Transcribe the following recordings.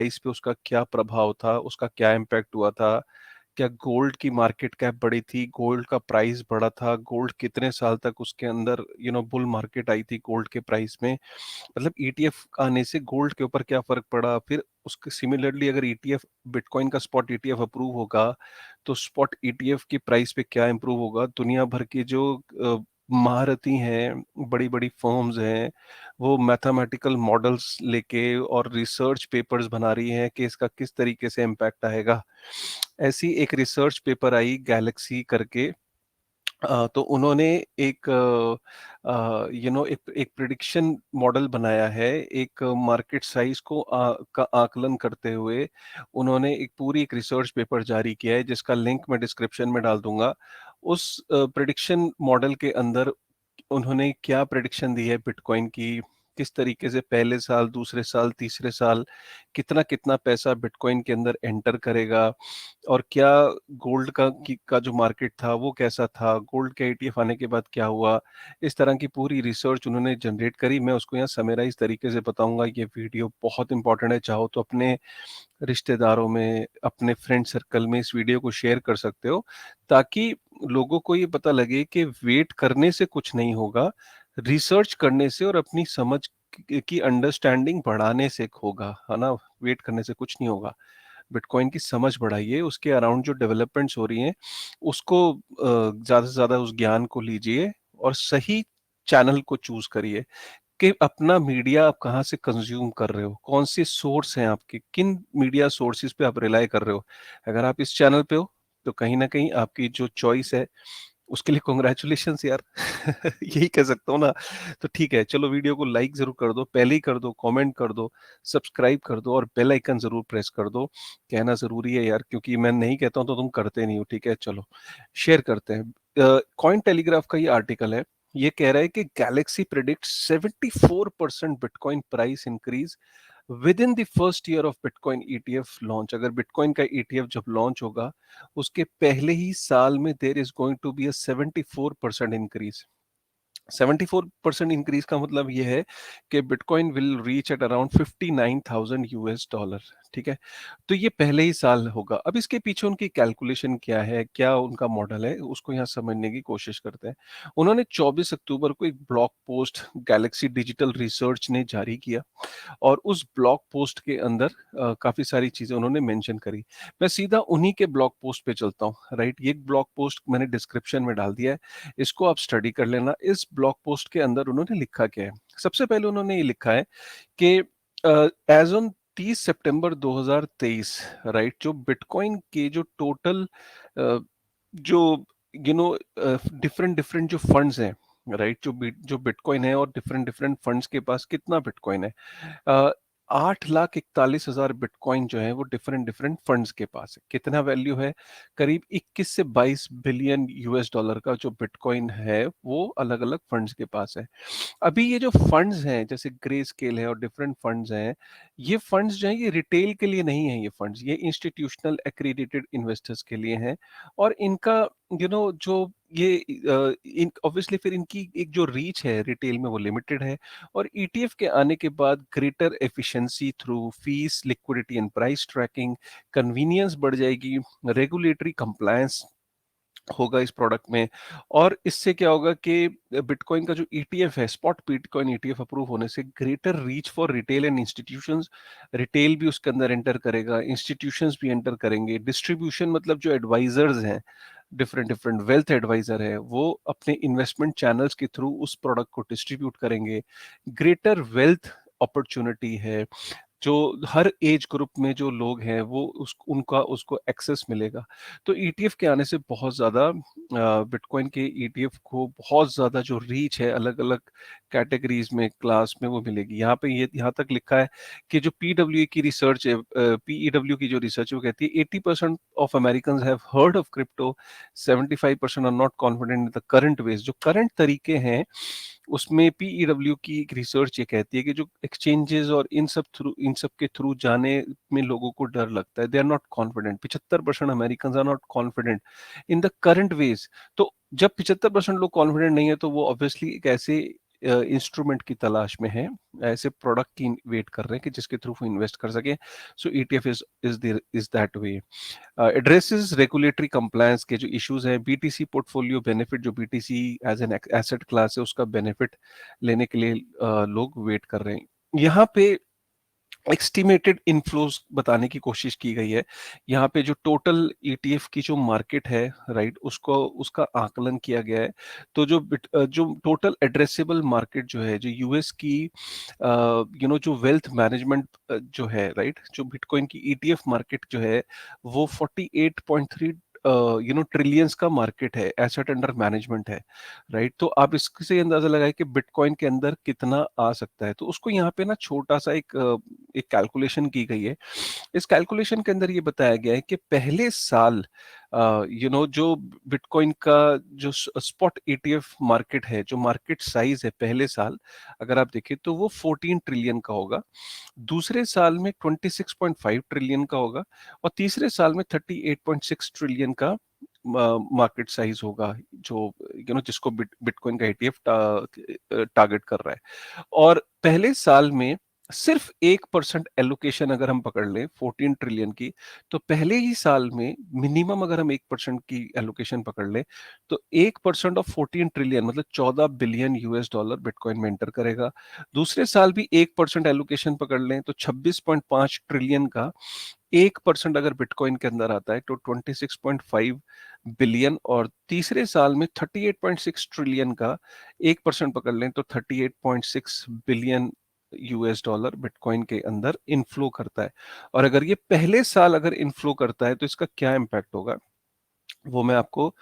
Price पे उसका क्या प्रभाव था, उसका क्या इम्पैक्ट हुआ था, क्या गोल्ड की मार्केट कैप बढ़ी थी, गोल्ड का प्राइस बढ़ा था, गोल्ड कितने साल तक उसके अंदर बुल मार्केट आई थी गोल्ड के प्राइस में, मतलब ईटीएफ आने से गोल्ड के ऊपर क्या फर्क पड़ा। फिर उसके सिमिलरली अगर ईटीएफ बिटकॉइन का स्पॉट ईटीएफ अप्रूव होगा तो स्पॉट ईटीएफ की प्राइस पे क्या इंप्रूव होगा। दुनिया भर की जो महारथी हैं, बड़ी बड़ी फर्म्स हैं, वो मैथमेटिकल मॉडल्स लेके और रिसर्च पेपर्स बना रही हैं कि इसका किस तरीके से इम्पैक्ट आएगा। ऐसी एक रिसर्च पेपर आई गैलेक्सी करके, तो उन्होंने एक एक प्रिडिक्शन मॉडल बनाया है, एक मार्केट साइज को का आकलन करते हुए उन्होंने एक रिसर्च पेपर जारी किया है, जिसका लिंक मैं डिस्क्रिप्शन में डाल दूंगा। उस प्रिडिक्शन मॉडल के अंदर उन्होंने क्या प्रिडिक्शन दी है बिटकॉइन की, किस तरीके से पहले साल, दूसरे साल, तीसरे साल कितना कितना पैसा बिटकॉइन के अंदर एंटर करेगा, और क्या गोल्ड का जो मार्केट था वो कैसा था, गोल्ड के ईटीएफ आने के बाद क्या हुआ। इस तरह की पूरी रिसर्च उन्होंने जनरेट करी। मैं उसको यहाँ समराइज तरीके से बताऊंगा। ये वीडियो बहुत इंपॉर्टेंट है, चाहो तो अपने रिश्तेदारों में, अपने फ्रेंड सर्कल में इस वीडियो को शेयर कर सकते हो, ताकि लोगों को ये पता लगे कि वेट करने से कुछ नहीं होगा, रिसर्च करने से और अपनी समझ की अंडरस्टैंडिंग बढ़ाने से होगा, है ना। वेट करने से कुछ नहीं होगा। बिटकॉइन की समझ बढ़ाइए, उसके अराउंड जो डेवलपमेंट्स हो रही हैं उसको ज़्यादा से ज़्यादा उस ज्ञान को लीजिए और सही चैनल को चूज करिए कि अपना मीडिया आप कहाँ से कंज्यूम कर रहे हो, कौन सी सोर्स हैं आपके, किन मीडिया सोर्सेज पे आप रिलाई कर रहे हो। अगर आप इस चैनल पे हो तो कहीं ना कहीं आपकी जो चॉइस है उसके लिए कॉन्ग्रेचुलेशन यार। यही कह सकता हूँ ना। तो ठीक है, चलो वीडियो को लाइक जरूर कर दो, पहले ही कर दो, कमेंट कर दो, सब्सक्राइब कर दो और बेल आइकन जरूर प्रेस कर दो। कहना जरूरी है यार, क्योंकि मैं नहीं कहता हूँ तो तुम करते नहीं हो। ठीक है, चलो शेयर करते हैं। कॉइन टेलीग्राफ का ये आर्टिकल है, ये कह रहा है कि galaxy predict 74% bitcoin price increase within the first year of bitcoin ETF launch. अगर बिटकॉइन का ईटीएफ जब लॉन्च होगा उसके पहले ही साल में there is going to be a 74% increase. 74% increase का मतलब ये है कि bitcoin will reach at around 59,000 US dollar. ठीक है, तो ये पहले ही साल होगा। अब इसके पीछे उनकी कैलकुलेशन क्या है, क्या उनका मॉडल है, उसको यहाँ समझने की कोशिश करते हैं। उन्होंने 24 अक्टूबर को एक blog post Galaxy digital research ने जारी किया और उस ब्लॉग पोस्ट के अंदर काफी सारी चीजें उन्होंने मेंशन करी। मैं सीधा उन्हीं के ब्लॉग पोस्ट पे चलता हूँ। राइट, ये ब्लॉग पोस्ट मैंने डिस्क्रिप्शन में डाल दिया है, इसको आप स्टडी कर लेना। इस ब्लॉग पोस्ट के अंदर उन्होंने लिखा क्या है। सबसे पहले उन्होंने ये लिखा है कि एज ऑन 30 सितंबर 2023, राइट, जो बिटकॉइन के जो टोटल जो डिफरेंट डिफरेंट जो फंड्स हैं, राइट, जो बिटकॉइन है और डिफरेंट डिफरेंट फंड्स के पास कितना बिटकॉइन है। 8,41,000 बिटकॉइन जो है वो डिफरेंट डिफरेंट फंड्स के पास है। कितना वैल्यू है, करीब 21 से 22 बिलियन यूएस डॉलर का जो बिटकॉइन है वो अलग अलग फंड्स के पास है। अभी ये जो फंड्स हैं जैसे ग्रे स्केल है और डिफरेंट फंड्स हैं, ये फंड्स जो हैं ये रिटेल के लिए नहीं है। ये फंड्स ये इंस्टीट्यूशनल एक्रीडिटेड इन्वेस्टर्स के लिए हैं। और इनका जो ये इन ऑब्वियसली फिर इनकी एक जो रीच है रिटेल में वो लिमिटेड है। और ईटीएफ के आने के बाद greater efficiency through fees, liquidity and price tracking, convenience बढ़ जाएगी, रेगुलेटरी कंप्लायंस होगा इस प्रोडक्ट में। और इससे क्या होगा कि बिटकॉइन का जो ईटीएफ है, स्पॉट बिटकॉइन ईटीएफ अप्रूव होने से greater reach for retail and institutions, retail भी उसके अंदर एंटर करेगा, इंस्टीट्यूशंस भी एंटर करेंगे, डिस्ट्रीब्यूशन मतलब जो एडवाइजर्स हैं, डिफरेंट डिफरेंट वेल्थ एडवाइजर है, वो अपने इन्वेस्टमेंट चैनल्स के थ्रू उस प्रोडक्ट को डिस्ट्रीब्यूट करेंगे। ग्रेटर वेल्थ अपॉर्चुनिटी है, जो हर एज ग्रुप में जो लोग हैं वो उनका उसको एक्सेस मिलेगा। तो ईटीएफ के आने से बहुत ज़्यादा बिटकॉइन के ईटीएफ को बहुत ज़्यादा जो रीच है अलग अलग कैटेगरीज में, क्लास में, वो मिलेगी। यहाँ पे ये यहाँ तक लिखा है कि जो पीडब्ल्यू की रिसर्च है, पीईडब्ल्यू की जो रिसर्च है वो कहती है 80% of American have heard of crypto, 75% are not confident in the current ways. जो करंट तरीके हैं उसमें पीईडब्ल्यू की एक रिसर्च ये कहती है कि जो एक्सचेंजेस और इन सब के थ्रू जाने में लोगों को डर लगता है। They are not confident. 75% American are not confident in the current ways. तो जब 75% लोग कॉन्फिडेंट नहीं है तो वो ऑब्वियसली एक ऐसे इंस्ट्रूमेंट की तलाश में हैं, ऐसे प्रोडक्ट की वेट कर रहे हैं कि जिसके थ्रू वो इन्वेस्ट कर सकें। So ETF is that way. Addresses regulatory compliance के जो इश्यूज हैं, बीटीसी पोर्टफोलियो बेनिफिट, जो BTC as an asset class है उसका बेनिफिट लेने के लिए लोग वेट कर रहे हैं। यहाँ पे एस्टिमेटेड इनफ्लोज बताने की कोशिश की गई है। यहाँ पे जो टोटल ईटीएफ की जो मार्केट है, राइट, उसको उसका आकलन किया गया है। तो जो टोटल एड्रेसेबल मार्केट जो है, जो यूएस की जो वेल्थ मैनेजमेंट जो है, राइट, जो बिटकॉइन की ईटीएफ मार्केट जो है वो 48.3 ट्रिलियंस का मार्केट है, एसेट अंडर मैनेजमेंट है, राइट। तो आप इससे अंदाजा लगाए कि बिटकॉइन के अंदर कितना आ सकता है। तो उसको यहाँ पे ना छोटा सा एक कैलकुलेशन की गई है। इस कैलकुलेशन के अंदर ये बताया गया है कि पहले साल जो बिटकॉइन का जो स्पॉट ईटीएफ मार्केट है, जो मार्केट साइज है पहले साल, अगर आप देखें तो वो 14 ट्रिलियन का होगा। दूसरे साल में 26.5 ट्रिलियन का होगा और तीसरे साल में 38.6 ट्रिलियन का मार्केट साइज होगा, जो जिसको बिटकॉइन का ईटीएफ टारगेट कर रहा है। और पहले साल में सिर्फ 1% एलोकेशन अगर हम पकड़ लें 14 ट्रिलियन की, तो पहले ही साल में मिनिमम अगर हम 1% की एलोकेशन पकड़ लें, तो 1% ऑफ 14 ट्रिलियन मतलब 14 बिलियन US डॉलर बिटकॉइन में एंटर करेगा। दूसरे साल भी 1% एलोकेशन पकड़ लें तो 26.5 ट्रिलियन का 1% अगर बिटकॉइन के अंदर आता है तो 26.5 बिलियन, और तीसरे साल में 38.6 ट्रिलियन का 1% पकड़ लें तो 38.6 बिलियन US डॉलर बिटकॉइन के अंदर इनफ्लो करता है। और अगर ये पहले साल अगर इनफ्लो करता है तो इसका क्या इम्पैक्ट होगा, वो मैं आपको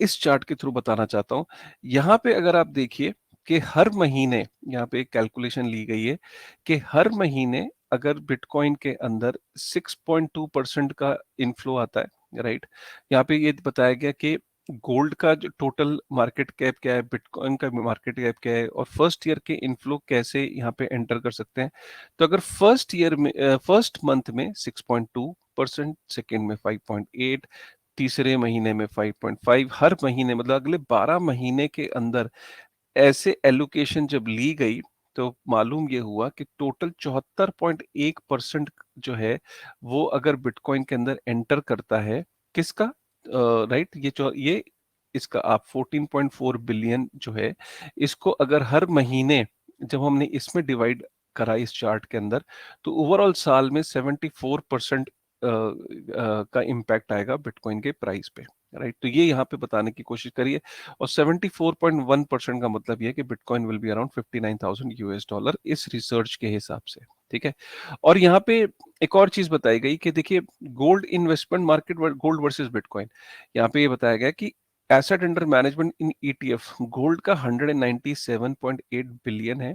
इस चार्ट के थ्रू बताना चाहता हूं। यहाँ पे अगर आप देखिए कि हर महीने यहाँ पे एक कैलकुलेशन ली गई है कि हर महीने अगर बिटकॉइन के अंदर 6.2% का इनफ्लो आता है, राइट। यहाँ पे ये बताया गया कि गोल्ड का जो टोटल मार्केट कैप क्या है, बिटकॉइन का मार्केट कैप क्या है, और फर्स्ट ईयर के इनफ्लो कैसे यहाँ पे एंटर कर सकते हैं। तो अगर फर्स्ट मंथ में 6.2%, सेकेंड में 5.8, तीसरे महीने में 5.5, हर महीने मतलब अगले 12 महीने के अंदर ऐसे एलोकेशन जब ली गई, तो मालूम ये हुआ कि टोटल 74.1% जो है वो अगर बिटकॉइन के अंदर एंटर करता है, किसका, राइट, ये इसका आप 14.4 बिलियन जो है, इसको अगर हर महीने जब हमने इसमें डिवाइड करा इस चार्ट के अंदर, तो ओवरऑल साल में 74% का इम्पैक्ट आएगा बिटकॉइन के प्राइस पे, राइट। तो ये यहाँ पे बताने की कोशिश करिए। और 74.1% का मतलब ये है कि bitcoin will be around 59,000 US dollar इस रिसर्च के हिसाब से, ठीक है। और यहाँ पे एक और चीज बताई गई कि देखिए, gold investment market, gold versus bitcoin, यहाँ पे ये बताया गया कि एसेट अंडर मैनेजमेंट इन ईटीएफ गोल्ड का 197.8 बिलियन है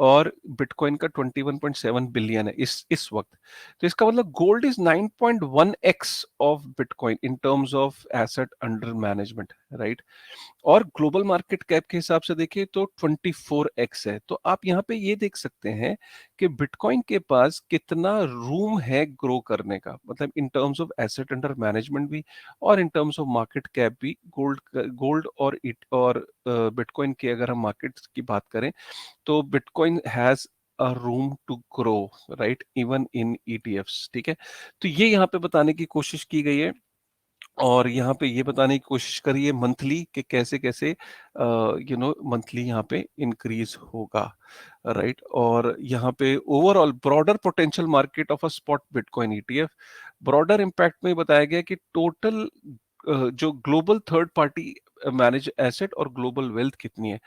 और बिटकॉइन का 21.7 बिलियन है इस वक्त। तो इसका मतलब gold is 9.1x of bitcoin in terms of asset under management, right. और ग्लोबल मार्केट कैप के हिसाब से देखिए तो 24x है। तो आप यहाँ पे ये देख सकते हैं कि बिटकॉइन के पास कितना रूम है ग्रो करने का, मतलब in terms of asset under management भी और in terms of market cap भी। गोल्ड और बिटकॉइन की अगर हम मार्केट की बात करें तो bitcoin has a room to grow, right, even in ETFs, ठीक है। तो ये यहाँ पे बताने की कोशिश की गई है। और यहाँ पे ये बताने की कोशिश करिए मंथली कि कैसे कैसे मंथली यहाँ पे इंक्रीज होगा, राइट। और यहाँ पे overall broader potential market of a spot bitcoin ETF, broader impact में बताया गया कि टोटल जो global third party manage asset और ग्लोबल वेल्थ कितनी है,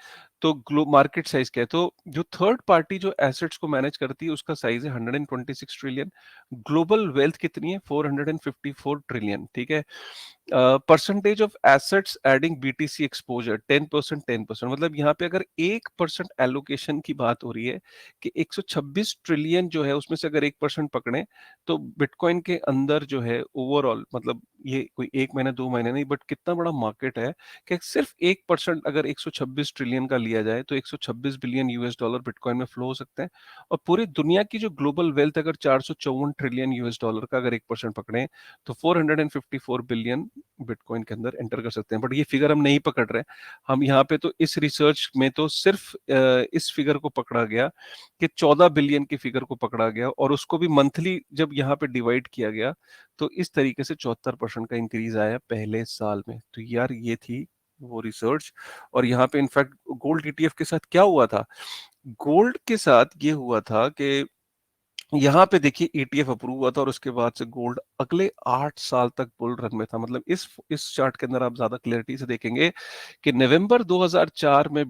तो मार्केट साइज क्या है, तो जो थर्ड पार्टी जो एसेट्स को मैनेज करती है उसका साइज है 126 ट्रिलियन, ग्लोबल वेल्थ कितनी है 454 ट्रिलियन, ठीक है। Percentage of assets adding BTC exposure 10%, 10%, मतलब यहाँ पे अगर 1% एलोकेशन की बात हो रही है कि 126 ट्रिलियन जो है उसमें से अगर 1% पकड़े तो बिटकॉइन के अंदर जो है ओवरऑल, मतलब ये कोई 1 महीना 2 महीने नहीं, बट कितना बड़ा मार्केट है कि सिर्फ 1% अगर 126 ट्रिलियन का लिया जाए तो 126 बिलियन यूएस डॉलर बिटकॉइन में फ्लो हो सकते हैं। और पूरी दुनिया की जो ग्लोबल वेल्थ अगर 454 ट्रिलियन यूएस डॉलर का अगर 1% पकड़े तो 454 बिलियन बिटकॉइन के अंदर एंटर कर सकते हैं। बट ये फिगर हम नहीं पकड़ रहे, हम यहाँ पे तो इस रिसर्च में तो सिर्फ इस फिगर को पकड़ा गया कि 14 बिलियन की फिगर को पकड़ा गया, और उसको भी मंथली जब यहाँ पे डिवाइड किया गया तो इस तरीके से 74% का इंक्रीज आया पहले साल में। तो यार ये थी वो रिसर्च। और यहाँ पे इनफैक्ट गोल्ड ईटीएफ के साथ क्या हुआ था, गोल्ड के साथ ये हुआ था कि यहाँ पे देखिए ईटीएफ अप्रूव हुआ था और उसके बाद से गोल्ड अगले 8 साल तक बुल रन में था। मतलब इस चार्ट के अंदर आप ज्यादा क्लैरिटी से देखेंगे कि नवंबर 2004 में